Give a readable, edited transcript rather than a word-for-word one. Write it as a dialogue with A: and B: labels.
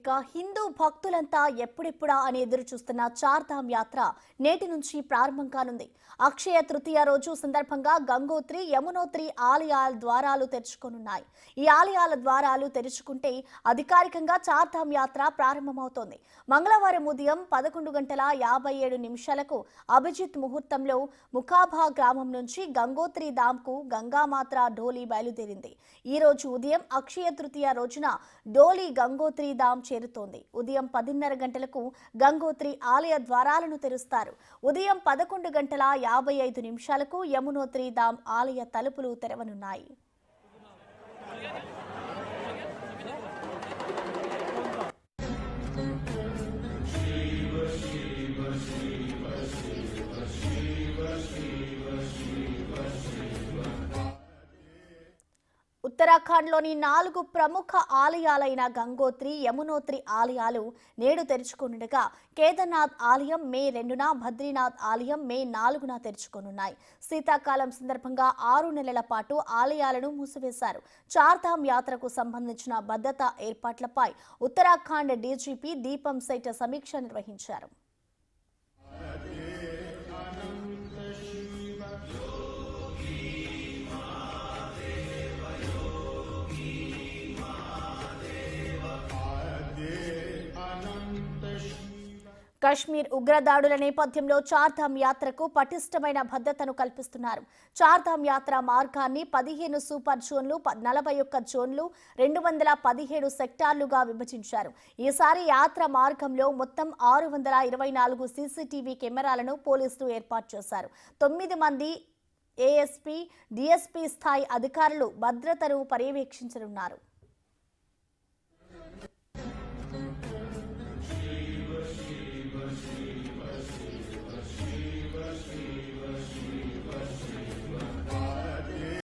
A: ఇక హిందూ భక్తులంతా ఎప్పుడెప్పుడా అని ఎదురు చూస్తున్న చార్ధామ్ యాత్ర నేటి నుంచి ప్రారంభం కానుంది. అక్షయ తృతీయ రోజు సందర్భంగా గంగోత్రి, యమునోత్రి ఆలయాల ద్వారాలు తెరుచుకోనున్నాయి. ఈ ఆలయాల ద్వారాలు తెరుచుకుంటే అధికారికంగా చార్ధామ్ యాత్ర ప్రారంభమవుతోంది. మంగళవారం ఉదయం 11:57 అభిజిత్ ముహూర్తంలో ముఖాభా గ్రామం నుంచి గంగోత్రి ధామ్కు గంగామాత్ర డోలీ బయలుదేరింది. ఈ రోజు ఉదయం అక్షయ తృతీయ రోజున డోలీ గంగోత్రి ధామ్ చేరుతోంది. ఉదయం 10:30 గంటలకు గంగోత్రి ఆలయ ద్వారాలను తెరుస్తారు. ఉదయం 11:55 యమునోత్రి ధామ్ ఆలయ తలుపులు తెరవనున్నాయి. ఉత్తరాఖండ్లోని 4 ప్రముఖ ఆలయాలైన గంగోత్రి, యమునోత్రి ఆలయాలు నేడు తెరుచుకోనుండగా కేదార్నాథ్ ఆలయం మే 2న, బద్రీనాథ్ ఆలయం మే 4న తెరుచుకోనున్నాయి. శీతాకాలం సందర్భంగా 6 నెలల పాటు ఆలయాలను మూసివేశారు. చార్ధామ్ యాత్రకు సంబంధించిన భద్రతా ఏర్పాట్లపై ఉత్తరాఖండ్ డీజీపీ దీపం సేఠ్ సమీక్ష నిర్వహించారు. కశ్మీర్ ఉగ్రదాడుల నేపథ్యంలో చార్ధామ్ యాత్రకు పటిష్టమైన భద్రతను కల్పిస్తున్నారు. చార్ధామ్ యాత్ర మార్గాన్ని 15 సూపర్ జోన్లు, 41 జోన్లు, 217 సెక్టార్లుగా విభజించారు. ఈసారి యాత్ర మార్గంలో మొత్తం 624 సీసీటీవీ కెమెరాలను పోలీసులు ఏర్పాటు చేశారు. 9 మంది ఏఎస్పీ, డీఎస్పీ స్థాయి అధికారులు భద్రతను పర్యవేక్షించనున్నారు.